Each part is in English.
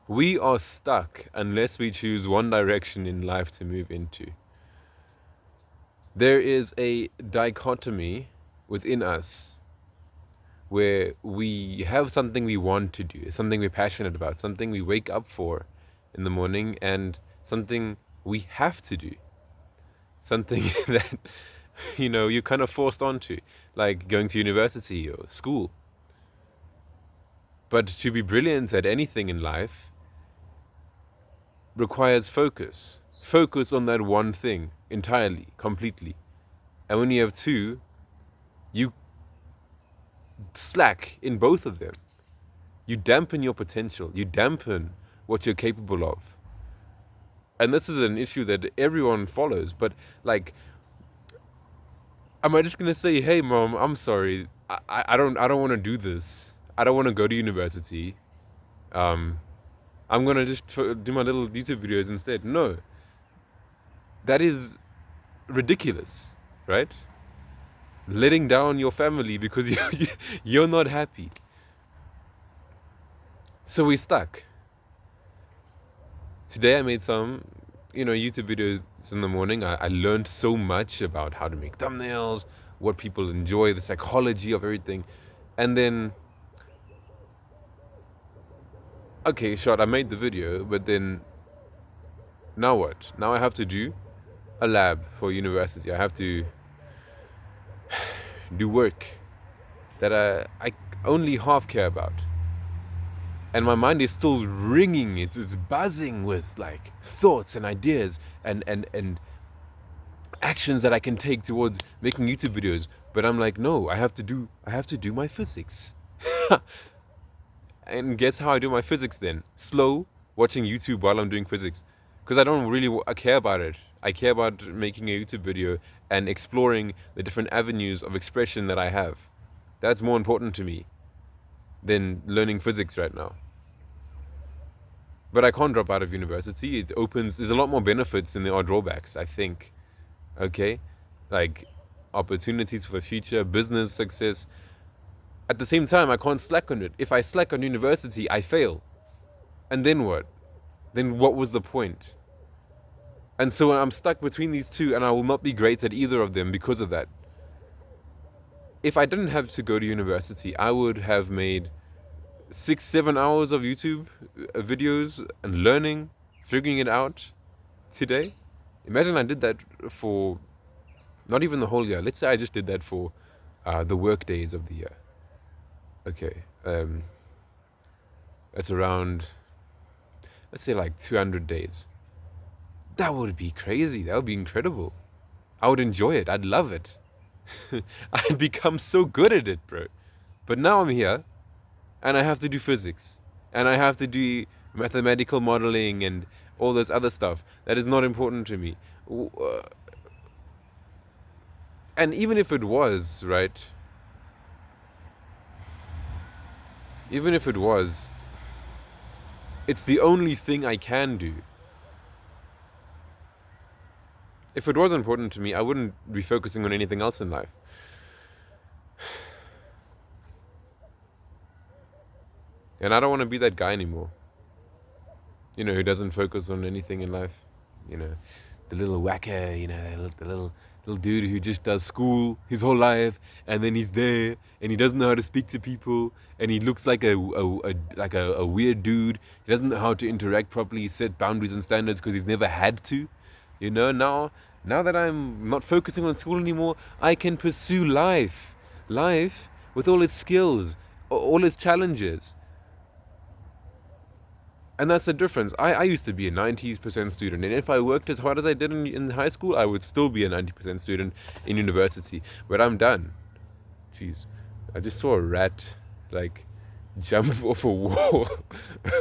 We are stuck unless we choose one direction in life to move into. There is a dichotomy within us where we have something we want to do, something we're passionate about, something we wake up for in the morning, and something we have to do, something that you're kind of forced onto, like going to university or school. But to be brilliant at anything in life requires focus on that one thing entirely, completely. And when you have two, you slack in both of them. You dampen your potential, you dampen what you're capable of. And this is an issue that everyone follows. But like, am I just gonna say, hey mom, I'm sorry, I don't want to do this, I don't want to go to university, I'm gonna just do my little YouTube videos instead? No, that is ridiculous, right? Letting down your family because you're not happy. So we stuck. Today I made some, YouTube videos in the morning. I learned so much about how to make thumbnails, what people enjoy, the psychology of everything. And then, okay, sure, I made the video, but then now what? Now I have to do a lab for university. I have to do work that I only half care about. And my mind is still ringing, it's buzzing with like thoughts and ideas and actions that I can take towards making YouTube videos. But I'm like, no, I have to do my physics. And guess how I do my physics then? Slow, watching YouTube while I'm doing physics. Because I don't really care about it. I care about making a YouTube video and exploring the different avenues of expression that I have. That's more important to me than learning physics right now. But I can't drop out of university. There's a lot more benefits than there are drawbacks, I think. Okay? Like opportunities for the future, business success. At the same time, I can't slack on it. If I slack on university, I fail. And then what? Then what was the point? And so I'm stuck between these two, and I will not be great at either of them because of that. If I didn't have to go to university, I would have made 6-7 hours of YouTube videos and learning, figuring it out today. Imagine I did that for not even the whole year. Let's say I just did that for the work days of the year. Okay, that's around, let's say like 200 days. That would be crazy. That would be incredible. I would enjoy it. I'd love it. I'd become so good at it, bro. But now I'm here and I have to do physics and I have to do mathematical modeling and all this other stuff that is not important to me. And even if it was, right? Even if it was, it's the only thing I can do. If it was important to me, I wouldn't be focusing on anything else in life. And I don't want to be that guy anymore. Who doesn't focus on anything in life. The little whacker, the little dude who just does school his whole life, and then he's there, and he doesn't know how to speak to people, and he looks like a weird dude. He doesn't know how to interact properly, set boundaries and standards because he's never had to. Now that I'm not focusing on school anymore, I can pursue life with all its skills, all its challenges. And that's the difference. I used to be a 90% student, and if I worked as hard as I did in high school, I would still be a 90% student in university. But I'm done. Jeez, I just saw a rat jump off a wall.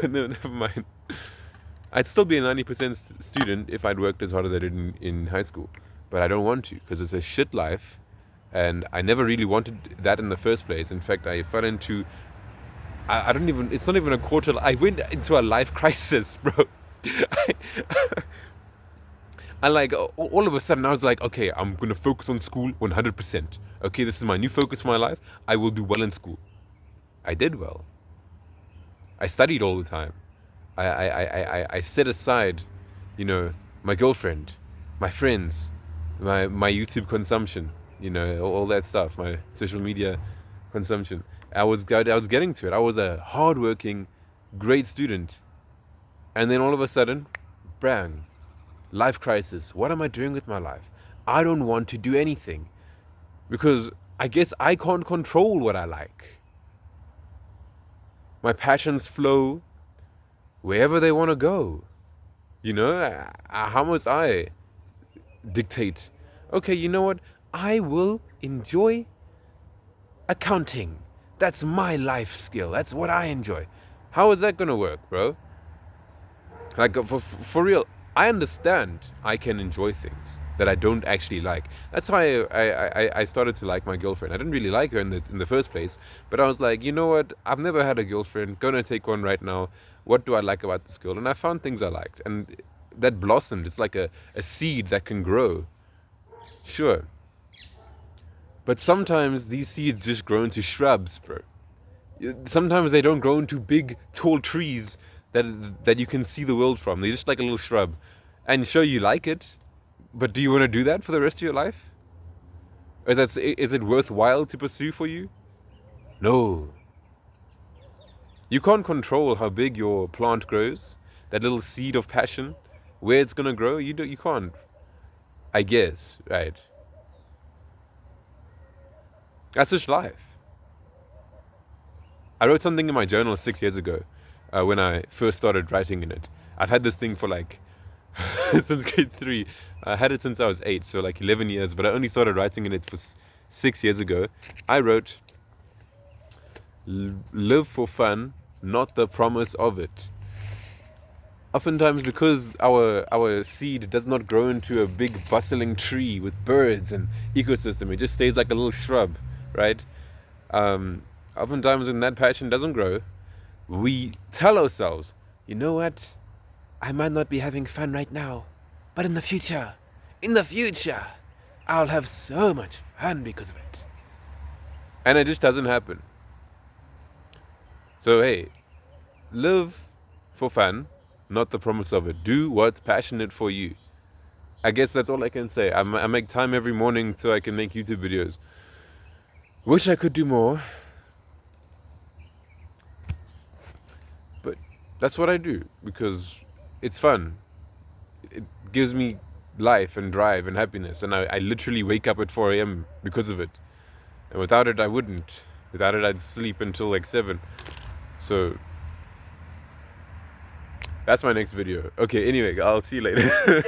No, never mind. I'd still be a 90% student if I'd worked as hard as I did in high school. But I don't want to, because it's a shit life, and I never really wanted that in the first place. In fact, I fell into... it's not even a quarter. I went into a life crisis, bro. All of a sudden, I was like, okay, I'm going to focus on school 100%. Okay, this is my new focus for my life. I will do well in school. I did well. I studied all the time. I set aside, you know, my girlfriend, my friends, my YouTube consumption, all that stuff, my social media consumption. I was getting to it. I was a hardworking, great student, and then all of a sudden, bang, life crisis. What am I doing with my life? I don't want to do anything because I guess I can't control what I like. My passions flow wherever they want to go. How must I dictate? Okay, you know what? I will enjoy accounting. That's my life skill. That's what I enjoy. How is that gonna work, bro? Like for real, I understand I can enjoy things that I don't actually like. That's why I started to like my girlfriend. I didn't really like her in the first place, but I was like, you know what? I've never had a girlfriend. Gonna take one right now. What do I like about this girl? And I found things I liked, and that blossomed. It's like a seed that can grow. Sure. But sometimes these seeds just grow into shrubs, bro. Sometimes they don't grow into big, tall trees that you can see the world from. They're just like a little shrub. And sure, you like it, but do you want to do that for the rest of your life? Is it worthwhile to pursue for you? No. You can't control how big your plant grows, that little seed of passion, where it's gonna grow. You can't. I guess, right? That's just life. I wrote something in my journal 6 years ago when I first started writing in it. I've had this thing for like since grade 3. I had it since I was 8, so like 11 years, but I only started writing in it for 6 years ago. I wrote, live for fun, not the promise of it. Oftentimes, because our seed does not grow into a big bustling tree with birds and ecosystem, it just stays like a little shrub, right? Oftentimes when that passion doesn't grow, we tell ourselves, you know what? I might not be having fun right now, but in the future, I'll have so much fun because of it. And it just doesn't happen. So hey, live for fun, not the promise of it. Do what's passionate for you. I guess that's all I can say. I make time every morning so I can make YouTube videos. Wish I could do more, but that's what I do because it's fun. It gives me life and drive and happiness, and I literally wake up at 4 a.m. because of it. And without it, I wouldn't. Without it, I'd sleep until like 7. So that's my next video. Okay, anyway, I'll see you later.